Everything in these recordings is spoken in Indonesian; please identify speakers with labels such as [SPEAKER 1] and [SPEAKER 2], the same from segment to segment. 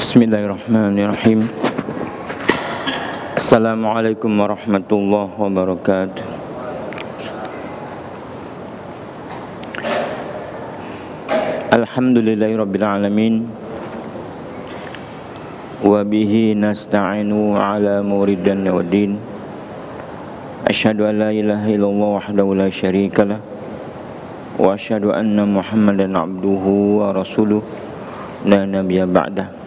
[SPEAKER 1] Bismillahirrahmanirrahim. Assalamualaikum warahmatullahi wabarakatuh. Alhamdulillahirabbil alamin. Wa bihi nasta'inu ala muridan waddin. Asyhadu an la ilaha illallah wahdahu la syarikalah wa asyhadu anna Muhammadan abduhu wa rasuluh la nabiyya ba'dah.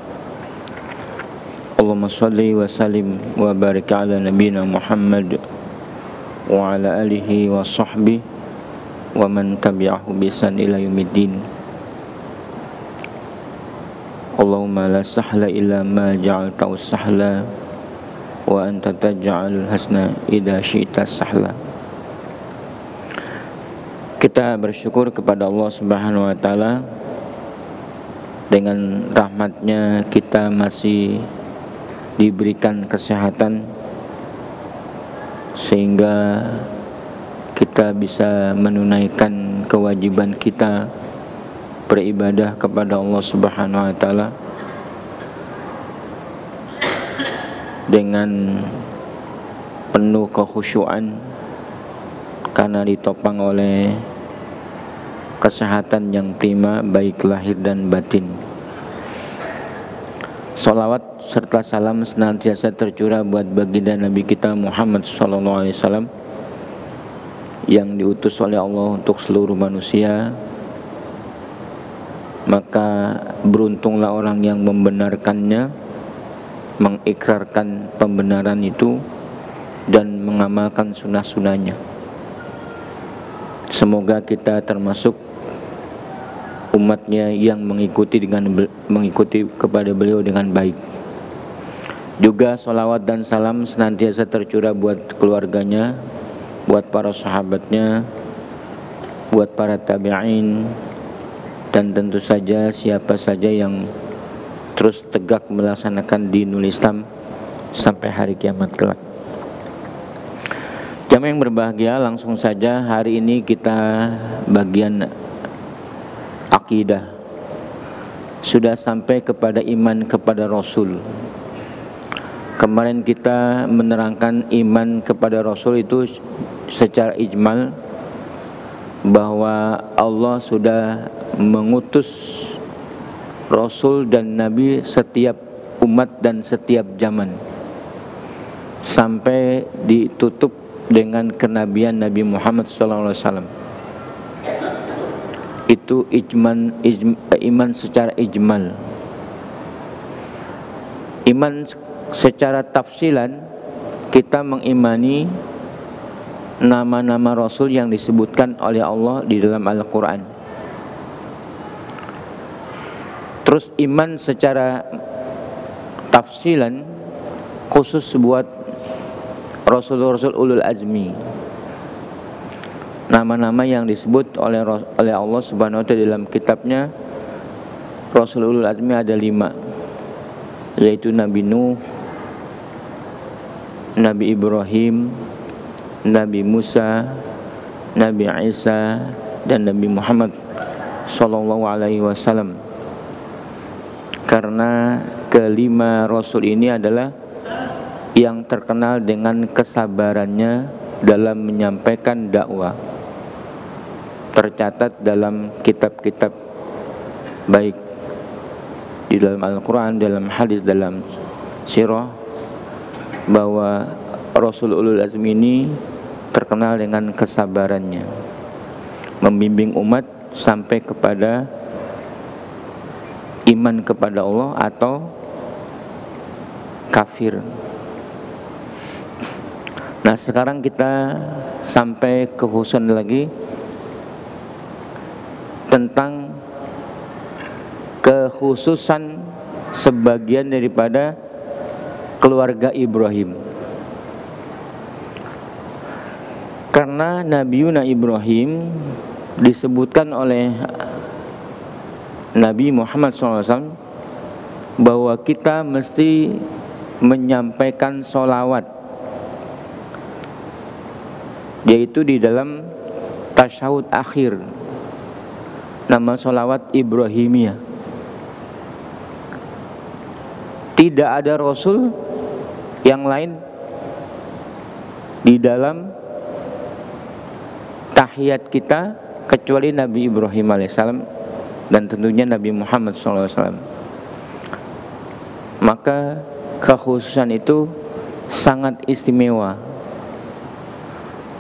[SPEAKER 1] Allahumma salli wa sallim wa barik ala nabiyina Muhammad wa ala alihi wa sahbihi wa man tabi'ahu bi ihsan ila yaumiddin. Allahumma la sahla illa ma ja'altahu sahla wa anta taj'alul hasna idza syi'ta sahla. Kita bersyukur kepada Allah Subhanahu wa taala, dengan rahmatnya kita masih diberikan kesehatan sehingga kita bisa menunaikan kewajiban kita beribadah kepada Allah Subhanahu wa taala dengan penuh kekhusyuan karena ditopang oleh kesehatan yang prima baik lahir dan batin. Salawat serta salam senantiasa tercurah buat baginda Nabi kita Muhammad SAW yang diutus oleh Allah untuk seluruh manusia. Maka beruntunglah orang yang membenarkannya, mengikrarkan pembenaran itu dan mengamalkan sunnah-sunnahnya. Semoga kita termasuk umatnya yang mengikuti kepada beliau dengan baik. Juga salawat dan salam senantiasa tercurah buat keluarganya, buat para sahabatnya, buat para tabi'in, dan tentu saja siapa saja yang terus tegak melaksanakan dinul Islam sampai hari kiamat kelak. Jamaah yang berbahagia, langsung saja hari ini kita bagian akidah. Sudah sampai kepada iman kepada Rasul. Kemarin kita menerangkan iman kepada Rasul itu secara ijmal, bahwa Allah sudah mengutus Rasul dan Nabi setiap umat dan setiap zaman, sampai ditutup dengan kenabian Nabi Muhammad SAW. Itu iman secara ijmal. Iman secara tafsilan, kita mengimani nama-nama Rasul yang disebutkan oleh Allah di dalam Al-Quran. Terus iman secara tafsilan khusus buat Rasul-Rasul ulul azmi, nama-nama yang disebut oleh Allah Subhanahu wa taala dalam kitabnya. Rasul ulul azmi ada 5, yaitu Nabi Nuh, Nabi Ibrahim, Nabi Musa, Nabi Isa, dan Nabi Muhammad sallallahu alaihi wasallam. Karena kelima Rasul ini adalah yang terkenal dengan kesabarannya dalam menyampaikan dakwah. Tercatat dalam kitab-kitab baik di dalam Al-Quran, dalam hadis, dalam sirah, bahwa Rasul ulul azmi ini terkenal dengan kesabarannya, membimbing umat sampai kepada iman kepada Allah atau kafir. Nah, sekarang kita sampai kekhususan lagi tentang kekhususan sebagian daripada keluarga Ibrahim. Karena Nabiuna Ibrahim disebutkan oleh Nabi Muhammad SAW bahwa kita mesti menyampaikan sholawat, yaitu di dalam tasyahud akhir, nama sholawat Ibrahimiyah. tidak ada rasul yang lain di dalam tahiyat kita kecuali Nabi Ibrahim alaihissalam dan tentunya Nabi Muhammad SAW. Maka kekhususan itu sangat istimewa.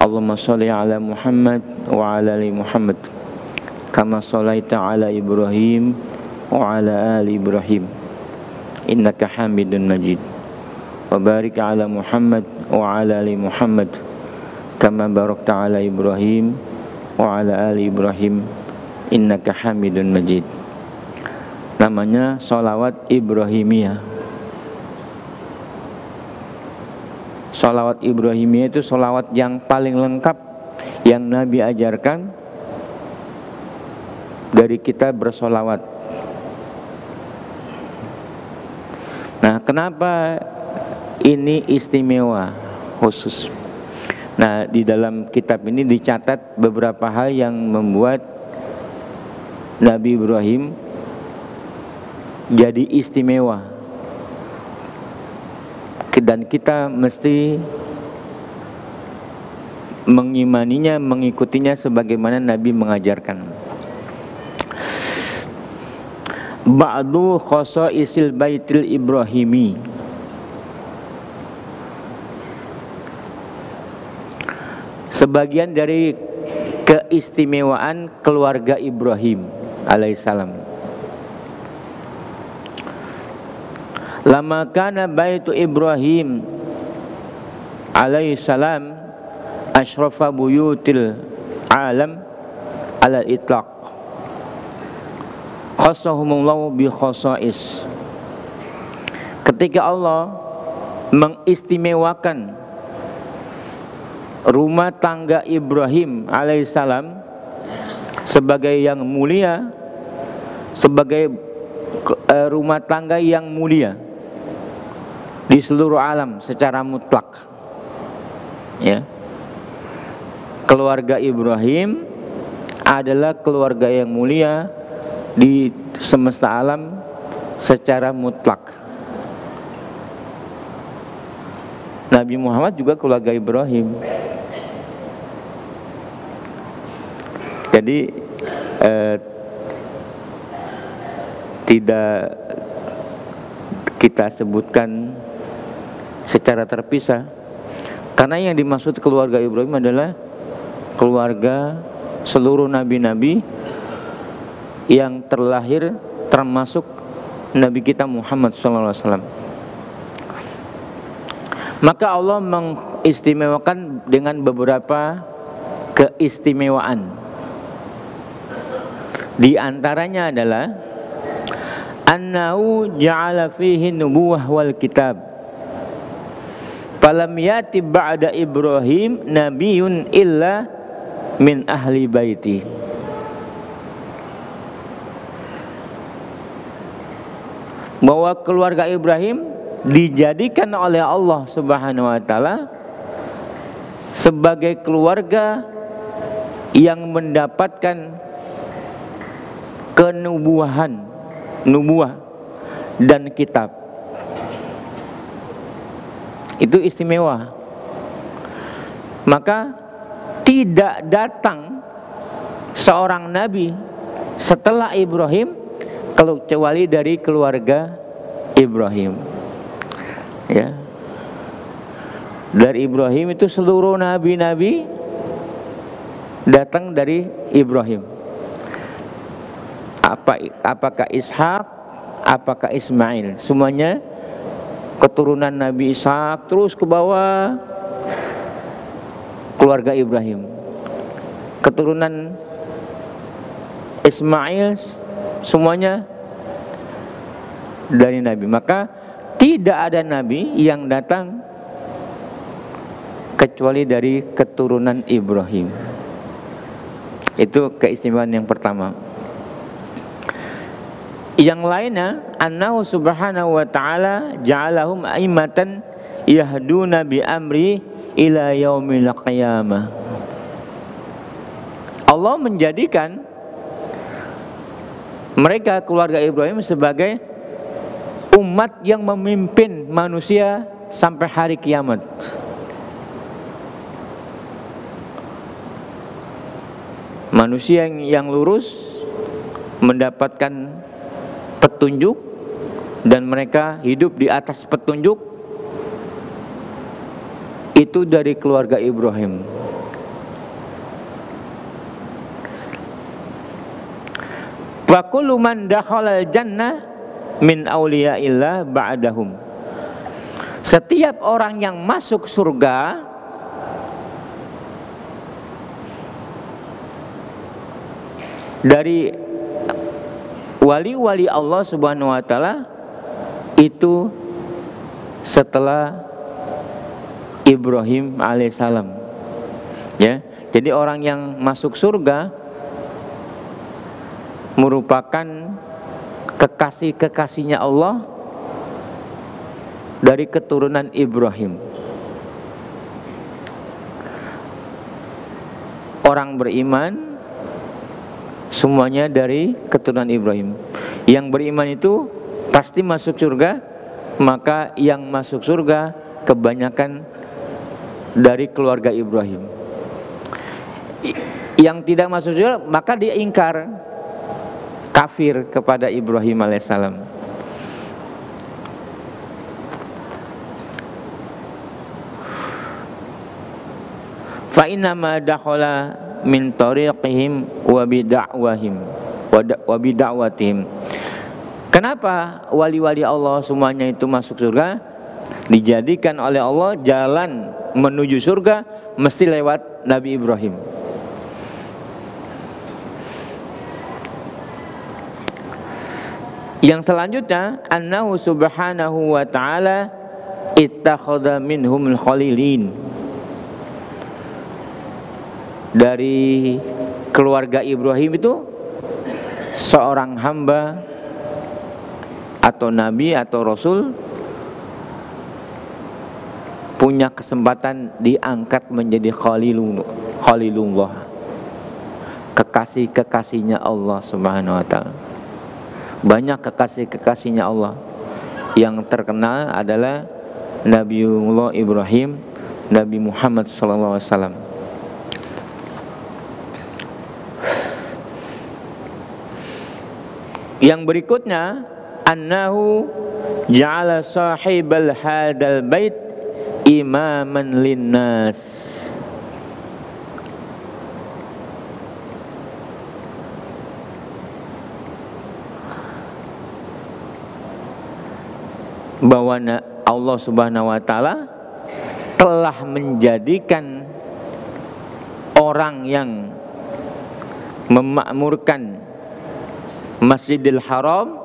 [SPEAKER 1] Allahumma sholli ala Muhammad wa ala ali Muhammad kama sholaita ala Ibrahim wa ala ali Ibrahim innaka Hamidun Majid. Wa barik ala Muhammad wa ala ali Muhammad kama barakta ala Ibrahim wa ala ali Ibrahim innaka Hamidun Majid. Namanya sholawat Ibrahimiyah. Sholawat Ibrahimiyah itu sholawat yang paling lengkap yang Nabi ajarkan dari kita bersolawat. Nah, kenapa ini istimewa khusus? Nah, di dalam kitab ini dicatat beberapa hal yang membuat Nabi Ibrahim jadi istimewa, dan kita mesti mengimaninya, mengikutinya sebagaimana Nabi mengajarkan. Ba'du khosaisil baitil Ibrahimi. Sebagian dari keistimewaan keluarga Ibrahim alaihissalam. Lama kana baitu Ibrahim alaihissalam asyrafa buyutil alam ala itlaq, khassahumullahu bi khasais. Ketika Allah mengistimewakan rumah tangga Ibrahim alaihissalam sebagai yang mulia, sebagai rumah tangga yang mulia di seluruh alam secara mutlak, ya. Keluarga Ibrahim adalah keluarga yang mulia di semesta alam secara mutlak. Nabi Muhammad juga keluarga Ibrahim. Jadi tidak kita sebutkan secara terpisah, karena yang dimaksud keluarga Ibrahim adalah keluarga seluruh nabi-nabi yang terlahir, termasuk Nabi kita Muhammad SAW. Maka Allah mengistimewakan dengan beberapa keistimewaan. Di antaranya adalah annahu ja'ala fihi nubuwah wal kitab. Falam yati ba'da Ibrahim nabiyyun illa min ahli baiti. Bahwa keluarga Ibrahim dijadikan oleh Allah Subhanahu wa taala sebagai keluarga yang mendapatkan kenubuahan, nubuah dan kitab. Itu istimewa. Maka tidak datang seorang nabi setelah Ibrahim kecuali dari keluarga Ibrahim, ya. Dari Ibrahim itu seluruh nabi-nabi datang dari Ibrahim. Apakah Ishak, apakah Ismail, semuanya keturunan Nabi Ishak terus ke bawah keluarga Ibrahim. Keturunan Ismail semuanya dari Nabi. Maka tidak ada Nabi yang datang kecuali dari keturunan Ibrahim. Itu keistimewaan yang pertama. Yang lainnya, annahu subhanahu wa ta'ala ja'alahum a'immatan yahduna bi amri ila yaumil qiyamah. Allah menjadikan mereka keluarga Ibrahim sebagai umat yang memimpin manusia sampai hari kiamat. Manusia yang lurus mendapatkan petunjuk dan mereka hidup di atas petunjuk itu dari keluarga Ibrahim. Wa kullu man dakhala al-jannah min awliyaillah ba'dahum. Setiap orang yang masuk surga dari wali-wali Allah Subhanahu wa taala itu setelah Ibrahim alaihissalam. Ya, jadi orang yang masuk surga merupakan kekasih-kekasihnya Allah dari keturunan Ibrahim. Orang beriman semuanya dari keturunan Ibrahim. Yang beriman itu pasti masuk surga, maka yang masuk surga kebanyakan dari keluarga Ibrahim. Yang tidak masuk surga maka dia ingkar, kafir kepada Ibrahim alaihissalam. Fa inna ma dakhala min tariqihim wa bida'watihim. Kenapa wali-wali Allah semuanya itu masuk surga? Dijadikan oleh Allah jalan menuju surga mesti lewat Nabi Ibrahim. Yang selanjutnya, annahu subhanahu wa ta'ala ittakhadha minhumul khalilin. Dari keluarga Ibrahim itu seorang hamba atau nabi atau rasul punya kesempatan diangkat menjadi khalilullah, kekasih-kekasihnya Allah Subhanahu wa ta'ala. Banyak kekasih-kekasihnya Allah. Yang terkenal adalah Nabiullah Ibrahim, Nabi Muhammad SAW. Yang berikutnya, annahu ja'ala sahibal hadal bait imaman linnas. Bahwa Allah Subhanahu wa ta'ala telah menjadikan orang yang memakmurkan Masjidil Haram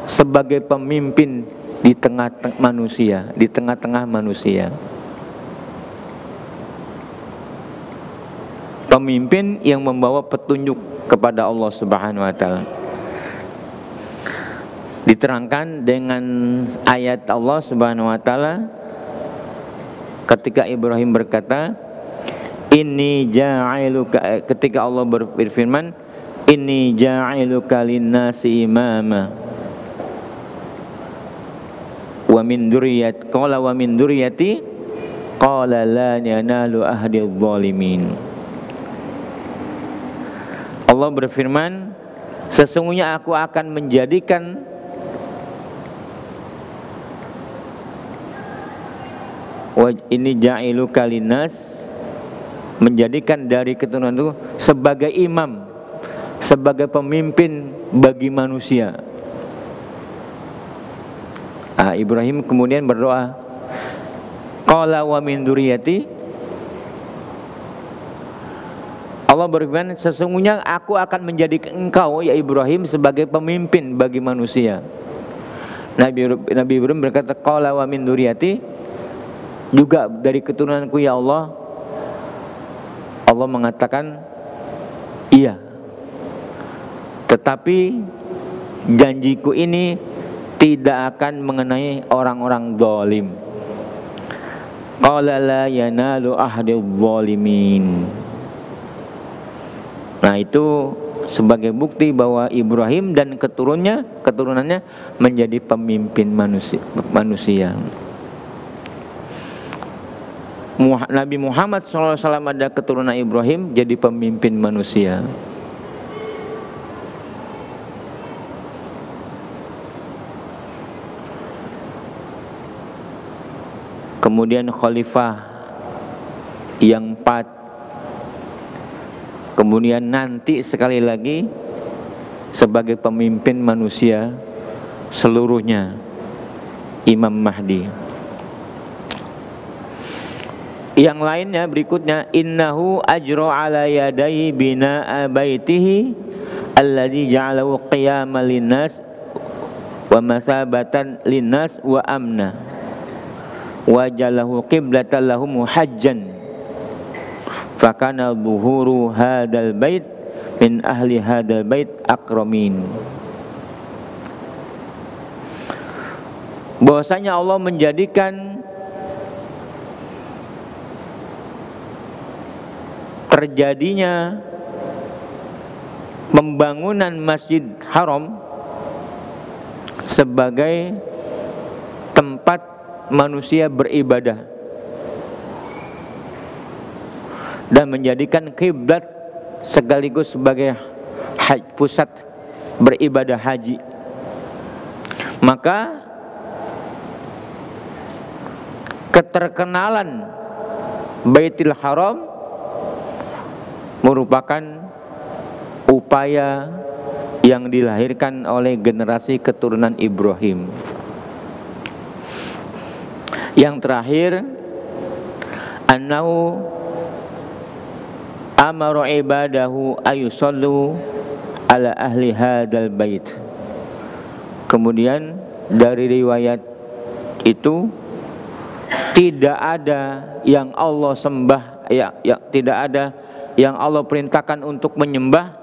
[SPEAKER 1] sebagai pemimpin di tengah-tengah manusia, di tengah-tengah manusia. Pemimpin yang membawa petunjuk kepada Allah Subhanahu wa ta'ala. Diterangkan dengan ayat Allah Subhanahu wa ta'ala ketika Ibrahim berkata, "Inni ja'iluka," ketika Allah berfirman, "Inni ja'iluka linnasi imama wa min dzurriyyati," qala wa min dzurriyyati, qala la yanalu ahdi adh-dhalimin. Allah berfirman, sesungguhnya aku akan menjadikan ini ja'iluka linnas, menjadikan dari keturunan itu sebagai imam, sebagai pemimpin bagi manusia. Ibrahim kemudian berdoa, qala wa min dzurriyyati, Allah berfirman, sesungguhnya aku akan menjadikan engkau ya Ibrahim sebagai pemimpin bagi manusia. Nabi Ibrahim berkata, qala wa min dzurriyyati, juga dari keturunanku ya Allah. Allah mengatakan, iya, tetapi janjiku ini tidak akan mengenai orang-orang zalim. Qala la yanalu ahdi dzalimin. Nah, itu sebagai bukti bahwa Ibrahim dan keturunannya menjadi pemimpin manusia. Nabi Muhammad SAW ada keturunan Ibrahim, jadi pemimpin manusia. Kemudian khalifah yang 4. Kemudian nanti sekali lagi sebagai pemimpin manusia seluruhnya, Imam Mahdi. Yang lainnya berikutnya, innahu ajra ala yadai bina'a baitihi alladhi ja'alahu qiyaman linnas wa masabatan linnas wa amna wa jalahu qiblatan lahum hajjan fakana dhuhuru hadal bait min ahli hadal bait akramin. Bahwasanya Allah menjadikan terjadinya pembangunan Masjid Haram sebagai tempat manusia beribadah dan menjadikan kiblat sekaligus sebagai pusat beribadah haji. Maka keterkenalan Baitul Haram merupakan upaya yang dilahirkan oleh generasi keturunan Ibrahim. Yang terakhir, annahu amaru ibadahu ayusallu ala ahli hadal bait. Kemudian dari riwayat itu tidak ada yang Allah sembah, tidak ada yang Allah perintahkan untuk menyembah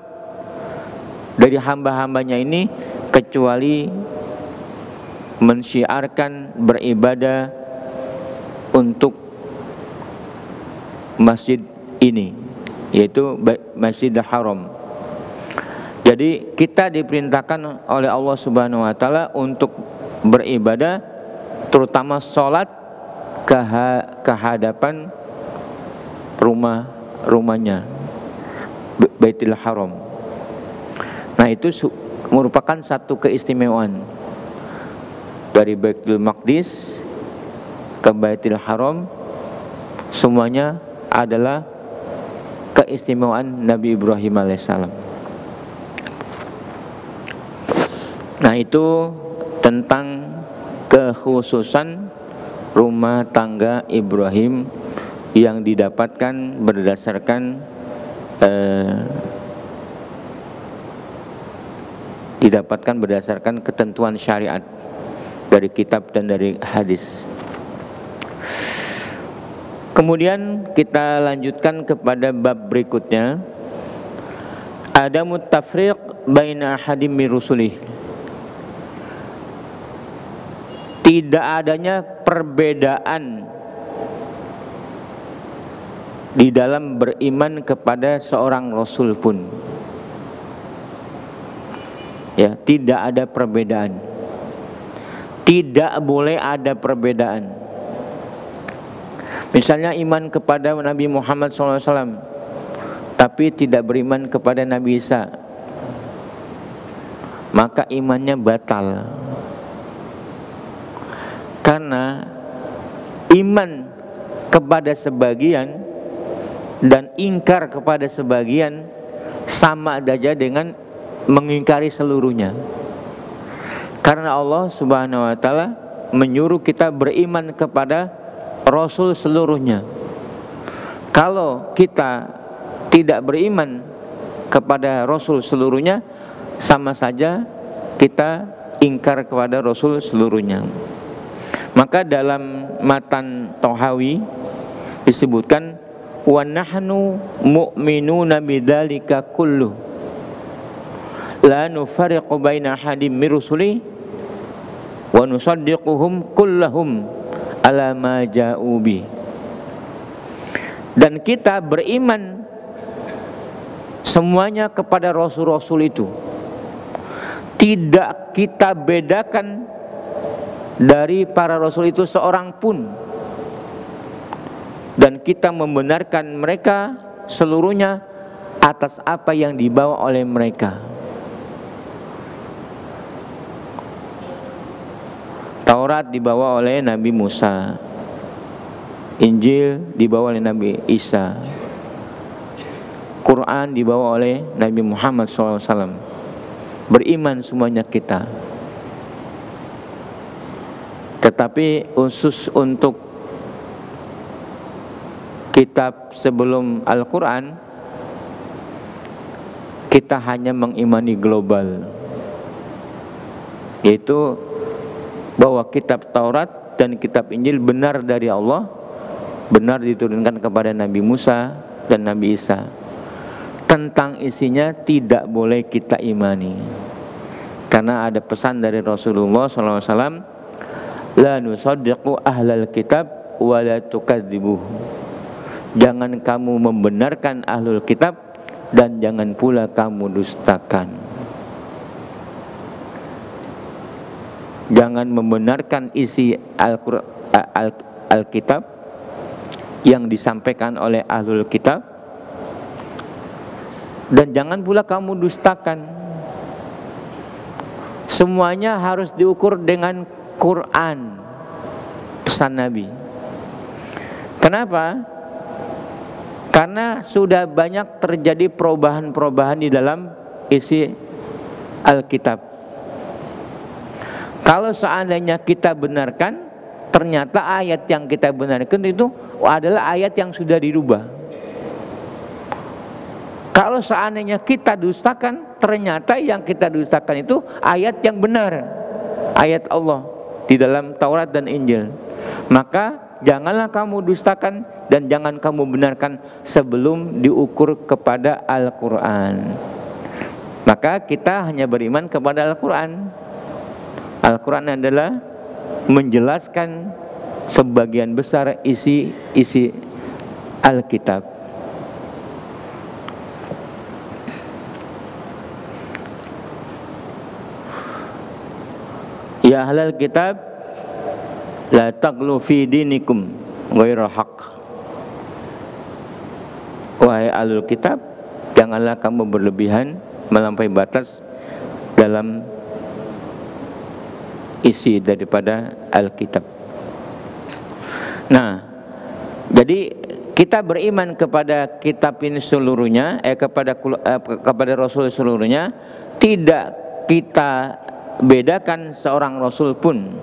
[SPEAKER 1] dari hamba-hambanya ini kecuali mensyiarkan beribadah untuk masjid ini, yaitu Masjidil Haram. Jadi kita diperintahkan oleh Allah Subhanahu wa taala untuk beribadah, terutama sholat ke hadapan rumahnya Baitul Haram. Nah, itu merupakan satu keistimewaan dari Baitul Maqdis ke Baitul Haram, semuanya adalah keistimewaan Nabi Ibrahim alaihissalam. Nah, itu tentang kekhususan rumah tangga Ibrahim yang didapatkan berdasarkan ketentuan syariat dari kitab dan dari hadis. Kemudian kita lanjutkan kepada bab berikutnya, ada mutafriq baina ahadim min rusulih. Tidak adanya perbedaan di dalam beriman kepada seorang rasul pun. Ya, tidak ada perbedaan. Tidak boleh ada perbedaan. Misalnya iman kepada Nabi Muhammad SAW, tapi tidak beriman kepada Nabi Isa, maka imannya batal. Karena iman kepada sebagian dan ingkar kepada sebagian sama saja dengan mengingkari seluruhnya. Karena Allah Subhanahu wa taala menyuruh kita beriman kepada Rasul seluruhnya. Kalau kita tidak beriman kepada Rasul seluruhnya, sama saja kita ingkar kepada Rasul seluruhnya. Maka dalam matan Thahawi disebutkan, wa nahnu mu'minuna bidzalika kullu la nufariqu baina hadim min rusuli wa nusaddiquhum kullahum ala ma ja'u bi. Dan kita beriman semuanya kepada Rasul-Rasul itu. Tidak kita bedakan dari para Rasul itu seorang pun, dan kita membenarkan mereka seluruhnya atas apa yang dibawa oleh mereka. Taurat dibawa oleh Nabi Musa, Injil dibawa oleh Nabi Isa, Quran dibawa oleh Nabi Muhammad SAW. Beriman semuanya kita. Tetapi khusus untuk kitab sebelum Al-Quran, kita hanya mengimani global, yaitu bahwa kitab Taurat dan kitab Injil benar dari Allah, benar diturunkan kepada Nabi Musa dan Nabi Isa. Tentang isinya tidak boleh kita imani, karena ada pesan dari Rasulullah SAW, la nusaddiqu ahlal kitab wa la tukadzibuh. Jangan kamu membenarkan ahlul kitab dan jangan pula kamu dustakan. Jangan membenarkan isi Alkitab yang disampaikan oleh ahlul kitab, dan jangan pula kamu dustakan. Semuanya harus diukur dengan Quran, pesan Nabi. Kenapa? Karena sudah banyak terjadi perubahan-perubahan di dalam isi Alkitab. Kalau seandainya kita benarkan, ternyata ayat yang kita benarkan itu adalah ayat yang sudah dirubah. Kalau seandainya kita dustakan, ternyata yang kita dustakan itu ayat yang benar, ayat Allah di dalam Taurat dan Injil. Maka janganlah kamu dustakan dan jangan kamu benarkan sebelum diukur kepada Al-Quran. Maka kita hanya beriman kepada Al-Quran. Al-Quran adalah menjelaskan sebagian besar isi Alkitab. Ya ahlal kitab, la taghlu fi dinikum ghairal haqq. Wahai ahlul kitab, janganlah kamu berlebihan melampaui batas dalam isi daripada Alkitab. Nah, jadi kita beriman kepada kitab ini seluruhnya, kepada Rasul seluruhnya, tidak kita bedakan seorang Rasul pun,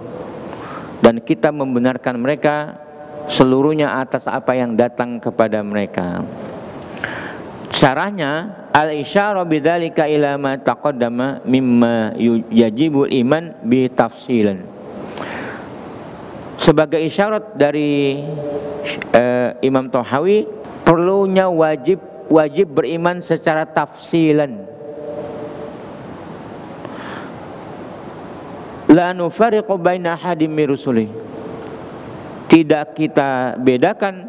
[SPEAKER 1] dan kita membenarkan mereka seluruhnya atas apa yang datang kepada mereka. Syarahnya, al-isyara bidzalika ila ma taqaddama mimma yajibul iman bi tafsilan. Sebagai isyarat dari Imam Tahawi, perlunya wajib beriman secara tafsilan. La nufariqu baina hadim min rusuli. Tidak kita bedakan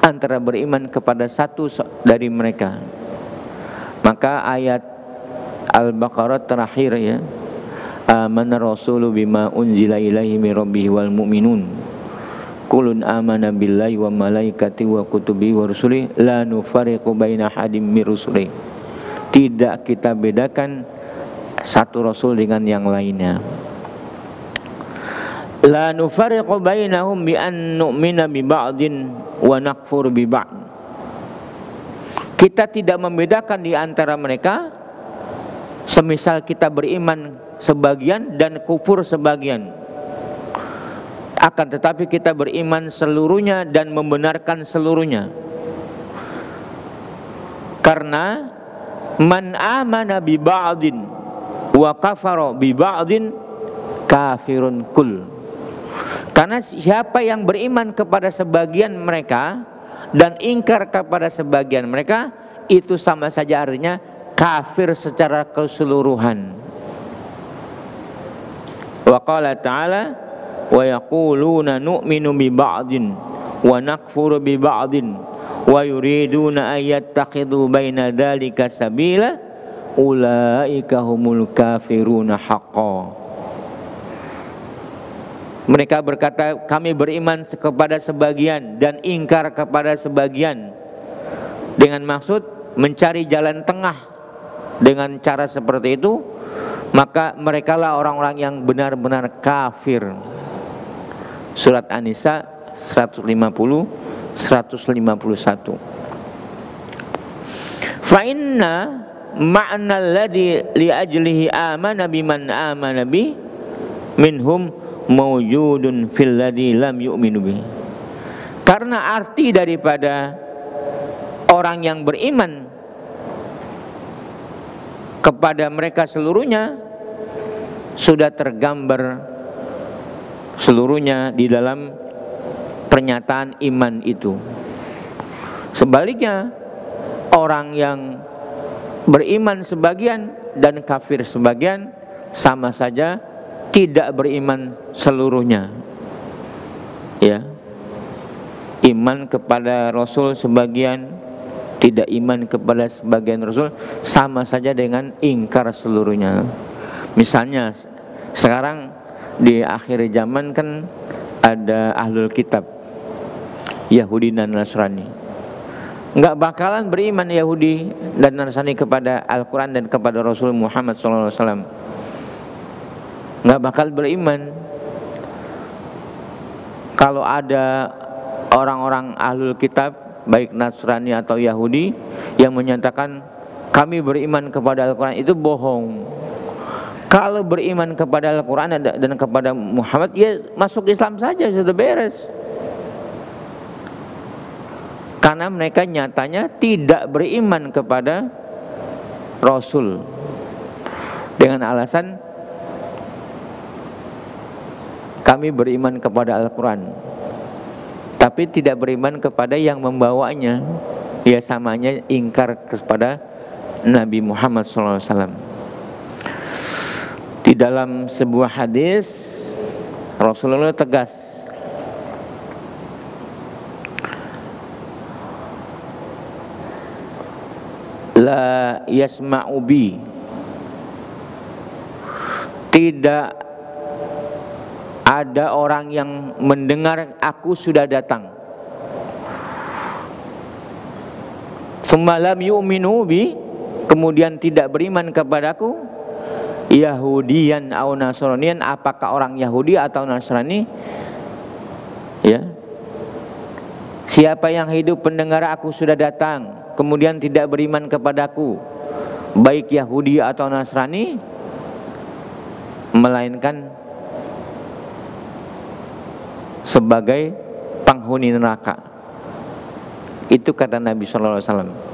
[SPEAKER 1] antara beriman kepada satu dari mereka. Maka ayat Al-Baqarah terakhir, ya, amana rasulu bima unzila ilaihi min rabbihi wal mu'minun kulun amana billahi wa malaikati wa kutubi wa rusuli la nufariqu baina hadim min rusuli. Tidak kita bedakan satu rasul dengan yang lainnya. La nufariqu bainahum bi an nu'mina bi ba'din wa nakfur bi ba'd. Kita tidak membedakan di antara mereka, semisal kita beriman sebagian dan kufur sebagian. Akan tetapi kita beriman seluruhnya dan membenarkan seluruhnya. Karena man amana bi ba'din wa kafara bi ba'din kafirun kul. Karena siapa yang beriman kepada sebagian mereka dan ingkar kepada sebagian mereka, itu sama saja artinya kafir secara keseluruhan. Wa qala ta'ala wa yaquluna nu'minu bi ba'din wa nakfuru bi ba'din wa yuriduna ayattakhidhu baina dzalika sabila ulaika humul kafiruna haqqan. Mereka berkata, kami beriman kepada sebagian dan ingkar kepada sebagian, dengan maksud mencari jalan tengah. Dengan cara seperti itu, maka merekalah orang-orang yang benar-benar kafir. Surat An-Nisa 150 151. Fa inna ma'na alladhi li ajlihi amana biman amana bi minhum mawjudun fil ladzi lam yu'minu bi. Karena arti daripada orang yang beriman kepada mereka seluruhnya sudah tergambar seluruhnya di dalam pernyataan iman itu. Sebaliknya, orang yang beriman sebagian dan kafir sebagian sama saja tidak beriman seluruhnya. Ya. Iman kepada Rasul sebagian, tidak iman kepada sebagian Rasul sama saja dengan ingkar seluruhnya. Misalnya sekarang di akhir zaman kan ada ahlul kitab, Yahudi dan Nasrani. Enggak bakalan beriman Yahudi dan Nasrani kepada Al-Quran dan kepada Rasul Muhammad SAW. Enggak bakal beriman. Kalau ada orang-orang ahlul kitab, baik Nasrani atau Yahudi, yang menyatakan kami beriman kepada Al-Quran, itu bohong. Kalau beriman kepada Al-Quran dan kepada Muhammad, ya masuk Islam saja, sudah beres. Karena mereka nyatanya tidak beriman kepada Rasul dengan alasan kami beriman kepada Al-Quran, tapi tidak beriman kepada yang membawanya. Ya samanya ingkar kepada Nabi Muhammad SAW. Di dalam sebuah hadis Rasulullah tegas, la yasma'u bi, tidak ada orang yang mendengar aku sudah datang. Tsumma lam yu'minu bi, kemudian tidak beriman kepadaku, Yahudiyan atau Nasranian, apakah orang Yahudi atau Nasrani, ya. Siapa yang hidup pendengar aku sudah datang, kemudian tidak beriman kepadaku, baik Yahudi atau Nasrani, melainkan sebagai penghuni neraka. Itu kata Nabi SAW.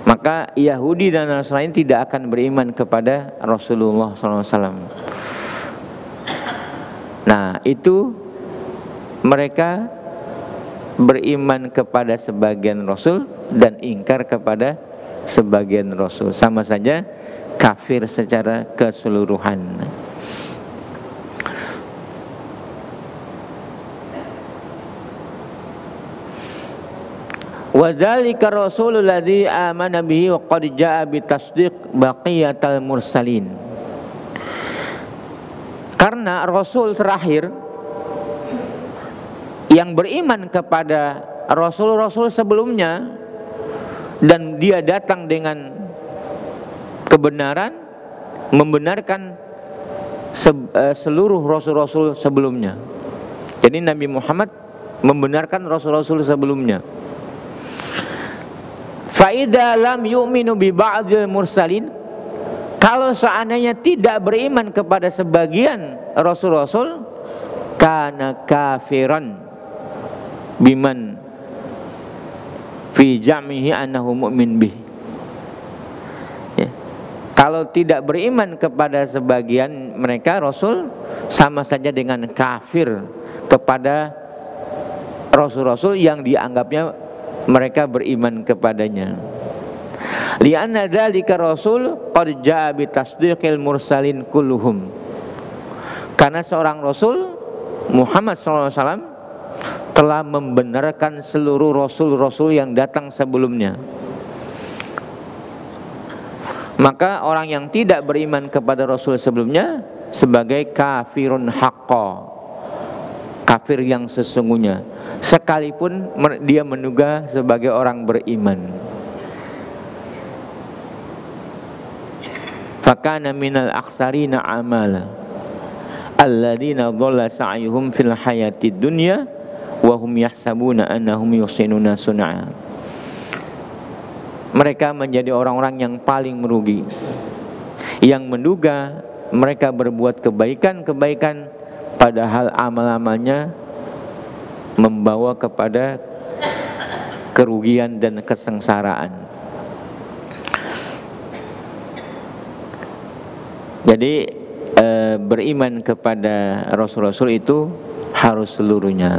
[SPEAKER 1] Maka Yahudi dan Nasrani tidak akan beriman kepada Rasulullah SAW. Nah, itu mereka beriman kepada sebagian Rasul dan ingkar kepada sebagian Rasul. Sama saja kafir secara keseluruhan. Wa dzalika rasulul ladzi amana bihi wa qad jaa bi tasdiq baqiyatal mursalin. Karena rasul terakhir yang beriman kepada rasul-rasul sebelumnya dan dia datang dengan kebenaran, membenarkan seluruh rasul-rasul sebelumnya. Jadi Nabi Muhammad membenarkan rasul-rasul sebelumnya. Fa'idha lam yu'minu bi ba'dil mursalin, kalau seandainya tidak beriman kepada sebagian rasul-rasul, kana kafiran biman fi jamihi annahu mu'min bih. Ya. Kalau tidak beriman kepada sebagian mereka rasul, sama saja dengan kafir kepada rasul-rasul yang dianggapnya mereka beriman kepadanya. Li'anna dzalika rasul qad jaa bi tasdiqil mursalin kulluhum. Karena seorang rasul Muhammad SAW telah membenarkan seluruh rasul-rasul yang datang sebelumnya. Maka orang yang tidak beriman kepada rasul sebelumnya sebagai kafirun haqqo, kafir yang sesungguhnya, sekalipun dia menduga sebagai orang beriman. Fakana minal aksarina amala alladzina dhalla sa'yuhum fil hayatid dunya wa hum yahsabuna annahum yuhsinuna sun'a. Mereka menjadi orang-orang yang paling merugi, yang menduga mereka berbuat kebaikan-kebaikan padahal amal-amalnya membawa kepada kerugian dan kesengsaraan. Jadi beriman kepada Rasul-Rasul itu harus seluruhnya.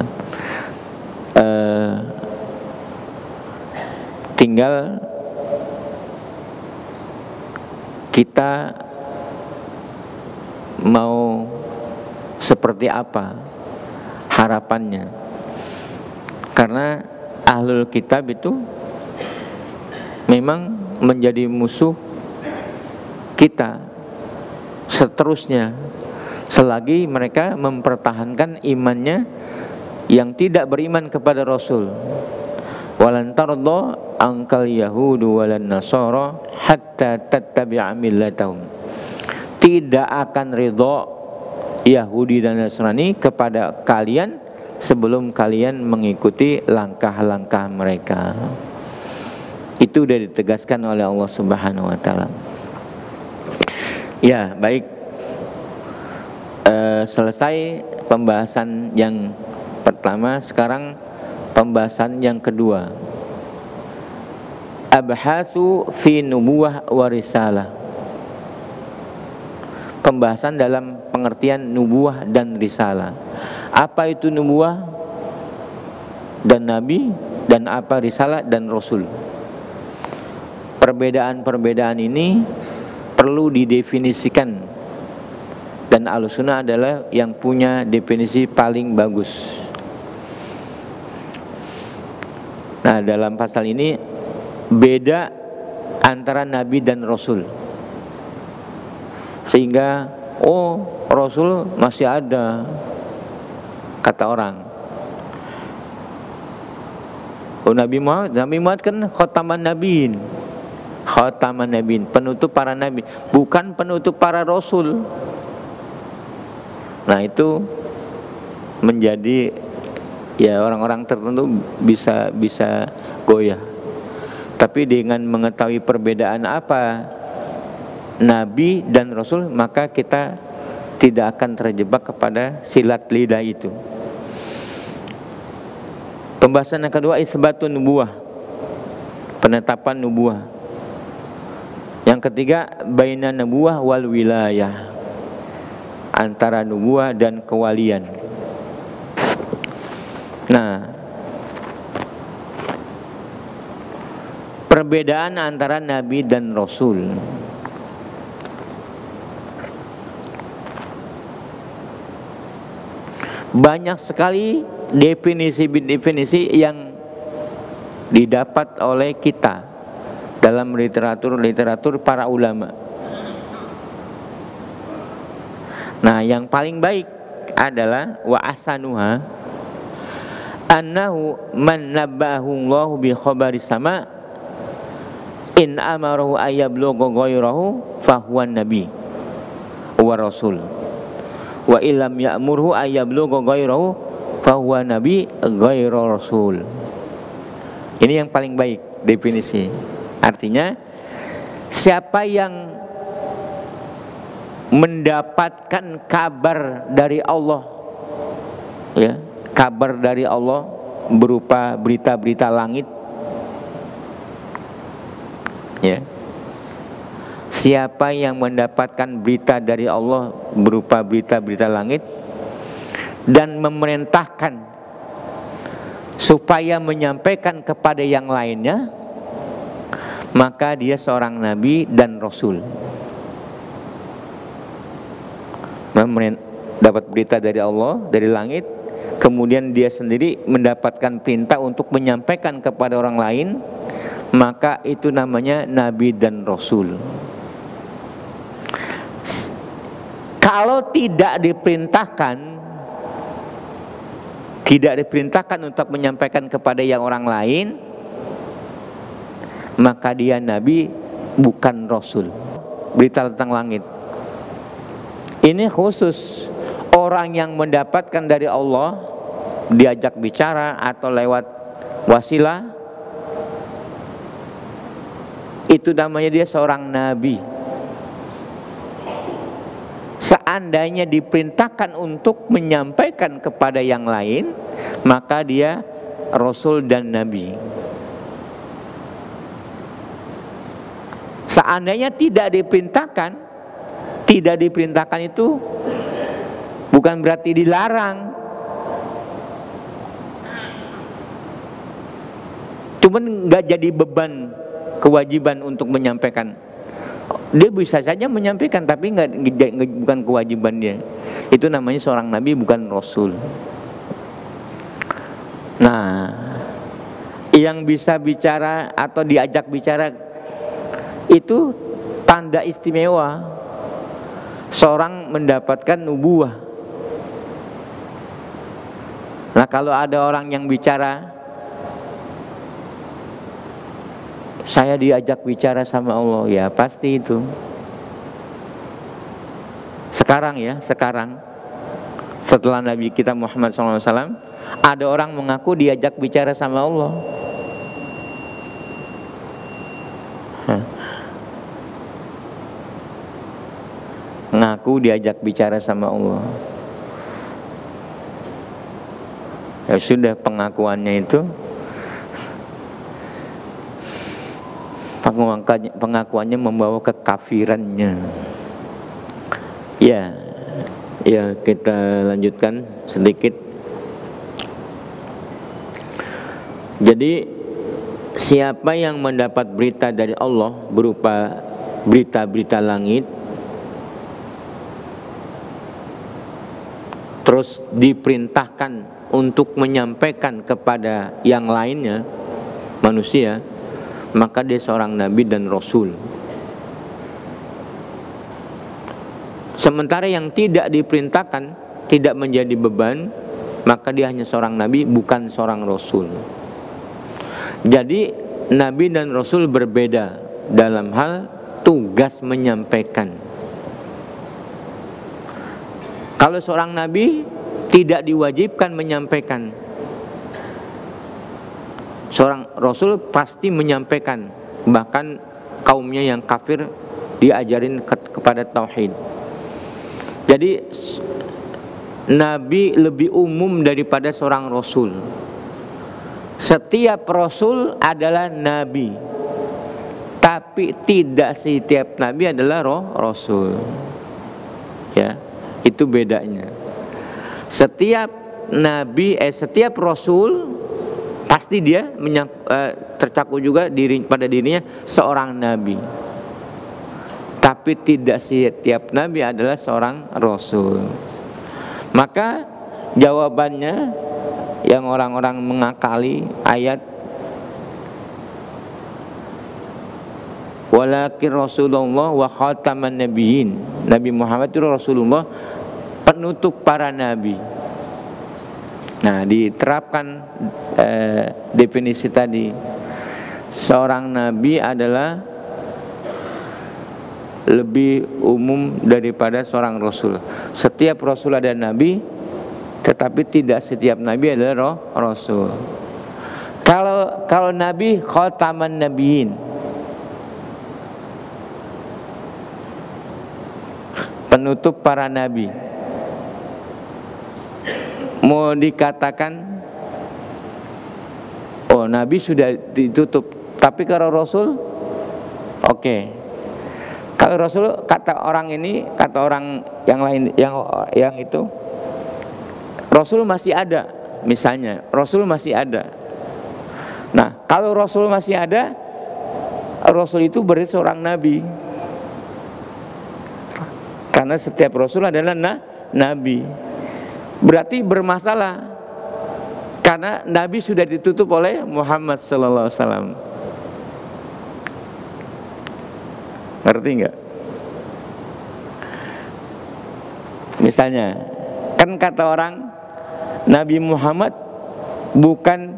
[SPEAKER 1] Tinggal kita mau seperti apa harapannya. Karena ahlul kitab itu memang menjadi musuh kita seterusnya selagi mereka mempertahankan imannya yang tidak beriman kepada Rasul. Walan tarda angkal yahudu walan nasara hatta tattabi'a millatahum. Tidak akan ridha Yahudi dan Nasrani kepada kalian sebelum kalian mengikuti langkah-langkah mereka. Itu sudah ditegaskan oleh Allah Subhanahu wa taala. Ya, baik. Selesai pembahasan yang pertama, sekarang pembahasan yang kedua. Abhatsu fi nubuwah wa risalah. Pembahasan dalam pengertian nubuwah dan risalah. Apa itu nubuwah dan nabi, dan apa risalah dan rasul? Perbedaan-perbedaan ini perlu didefinisikan, dan Ahlussunnah adalah yang punya definisi paling bagus. Nah, dalam pasal ini beda antara nabi dan rasul, sehingga rasul masih ada, kata orang. Nabi Muhammad kan khataman nabiin, penutup para nabi, bukan penutup para rasul. Nah, itu menjadi, ya, orang-orang tertentu bisa goyah. Tapi dengan mengetahui perbedaan apa nabi dan rasul, maka kita tidak akan terjebak kepada silat lidah itu. Pembahasan yang kedua, isbatun nubuwah, penetapan nubuwah. Yang ketiga, baina nubuwah wal wilayah, antara nubuwah dan kewalian. Nah, perbedaan antara nabi dan rasul. Banyak sekali definisi yang didapat oleh kita dalam literatur para ulama. Nah, yang paling baik adalah wa asanuha annahu man nabbahu Allah bi khabari sama in amarahu ayablugha ghairahu fahuwa nabi wa rasul wa illam ya'murhu ayablugha ghairahu fahuwa nabi ghairu rasul. Ini yang paling baik definisi. Artinya, siapa yang mendapatkan kabar dari Allah, ya, kabar dari Allah berupa berita-berita langit, ya, siapa yang mendapatkan berita dari Allah berupa berita-berita langit dan memerintahkan supaya menyampaikan kepada yang lainnya, maka dia seorang nabi dan rasul. Dapat berita dari Allah, dari langit, kemudian dia sendiri mendapatkan perintah untuk menyampaikan kepada orang lain, maka itu namanya nabi dan rasul. Kalau tidak diperintahkan untuk menyampaikan kepada yang orang lain, maka dia nabi bukan rasul. Berita tentang langit ini khusus orang yang mendapatkan dari Allah, diajak bicara atau lewat wasilah, itu namanya dia seorang nabi. Seandainya diperintahkan untuk menyampaikan kepada yang lain, maka dia rasul dan nabi. Seandainya tidak diperintahkan itu bukan berarti dilarang, cuman nggak jadi beban kewajiban untuk menyampaikan. Dia bisa saja menyampaikan, tapi bukan kewajiban dia. Itu namanya seorang nabi, bukan rasul. Nah, yang bisa bicara atau diajak bicara itu tanda istimewa seorang mendapatkan nubuwah. Nah, kalau ada orang yang bicara, saya diajak bicara sama Allah, ya pasti itu. Sekarang setelah Nabi kita Muhammad SAW, ada orang mengaku diajak bicara sama Allah. Ngaku diajak bicara sama Allah. Ya sudah, pengakuannya itu pengakuannya membawa kekafirannya. Ya kita lanjutkan sedikit. Jadi siapa yang mendapat berita dari Allah berupa berita-berita langit, terus diperintahkan untuk menyampaikan kepada yang lainnya, manusia, maka dia seorang nabi dan rasul. Sementara yang tidak diperintahkan, tidak menjadi beban, maka dia hanya seorang nabi, bukan seorang rasul. Jadi nabi dan rasul berbeda dalam hal tugas menyampaikan. Kalau seorang nabi tidak diwajibkan menyampaikan, seorang rasul pasti menyampaikan. Bahkan kaumnya yang kafir diajarin kepada tauhid. Jadi nabi lebih umum daripada seorang rasul. Setiap rasul adalah nabi, tapi tidak setiap nabi adalah rasul. Ya, itu bedanya. Setiap nabi, setiap rasul pasti dia tercakup juga pada dirinya seorang nabi. Tapi tidak setiap nabi adalah seorang rasul. Maka jawabannya yang orang-orang mengakali ayat walakin Rasulullah wa khataman nabiyyin. Nabi Muhammad itu Rasulullah, penutup para nabi. Nah, diterapkan definisi tadi. Seorang nabi adalah lebih umum daripada seorang rasul. Setiap rasul ada nabi, tetapi tidak setiap nabi adalah rasul. Kalau nabi khataman nabiyyin, penutup para nabi, mau dikatakan oh nabi sudah ditutup, tapi kalau rasul oke. Kalau rasul, kata orang ini, kata orang yang lain, yang itu, rasul masih ada, misalnya rasul masih ada. Nah, kalau rasul masih ada, rasul itu berarti seorang nabi, karena setiap rasul adalah nabi. Berarti bermasalah Karena Nabi sudah ditutup oleh Muhammad sallallahu alaihi wasallam. Ngerti nggak? Misalnya, kan kata orang Nabi Muhammad bukan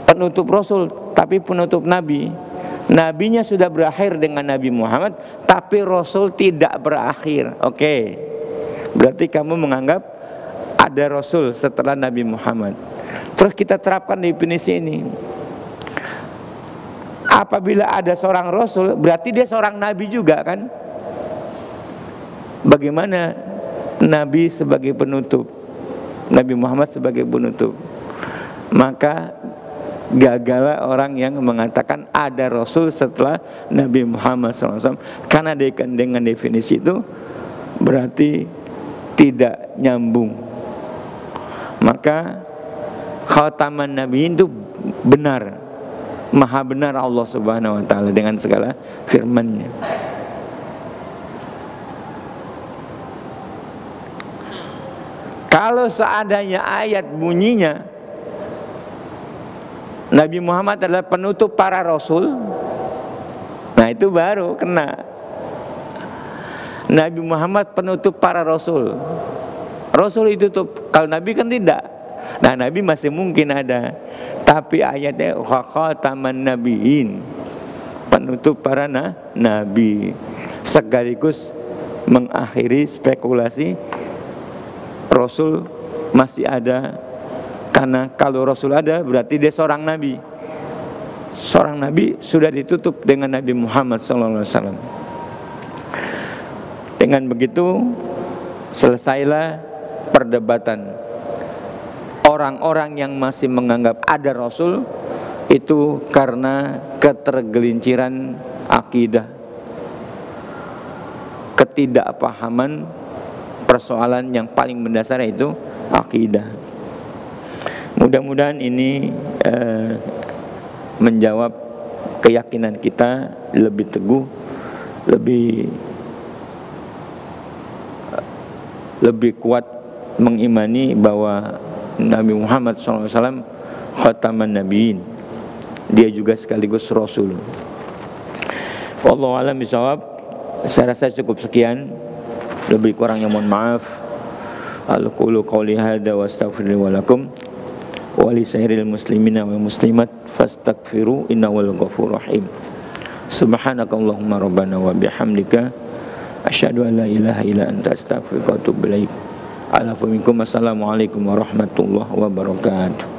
[SPEAKER 1] penutup Rasul, tapi penutup Nabi. Nabinya sudah berakhir dengan Nabi Muhammad, tapi Rasul tidak berakhir. Oke, berarti kamu menganggap ada Rasul setelah Nabi Muhammad. Terus kita terapkan definisi ini. Apabila ada seorang Rasul, berarti dia seorang Nabi juga kan? Bagaimana Nabi sebagai penutup, Nabi Muhammad sebagai penutup? Maka gagallah orang yang mengatakan ada Rasul setelah Nabi Muhammad SAW. Karena dengan definisi itu berarti tidak nyambung. Maka khataman Nabi itu benar, maha benar Allah Subhanahu wa ta'ala dengan segala firman-Nya. Kalau seandainya ayat bunyinya Nabi Muhammad adalah penutup para rasul, nah itu baru kena. Nabi Muhammad penutup para rasul. Rasul itu tutup, kalau Nabi kan tidak. Nah Nabi masih mungkin ada, tapi ayatnya khataman nabiyyin, penutup para nabi, sekaligus mengakhiri spekulasi Rasul masih ada. Karena kalau Rasul ada berarti dia seorang nabi. Seorang nabi sudah ditutup dengan Nabi Muhammad SAW. Dengan begitu selesailah perdebatan orang-orang yang masih menganggap ada Rasul itu karena ketergelinciran akidah, ketidakpahaman persoalan yang paling mendasar, yaitu akidah. Mudah-mudahan ini menjawab keyakinan kita lebih teguh, lebih kuat mengimani bahwa Nabi Muhammad SAW khataman nabiyyin, dia juga sekaligus Rasul. Wallahu a'lam bishawab. Saya rasa cukup sekian, lebih kurangnya mohon maaf. Aqulu qouli hadza wa astaghfiru lakum wa li sairil muslimina wal muslimat fastaghfiru innahu wal ghafurur rahim. Subhanakallahumma rabbana wa bihamdika asyhadu an la ilaha illa anta astaghfiruka wa atubu ilaik. Assalamualaikum warahmatullahi wabarakatuh.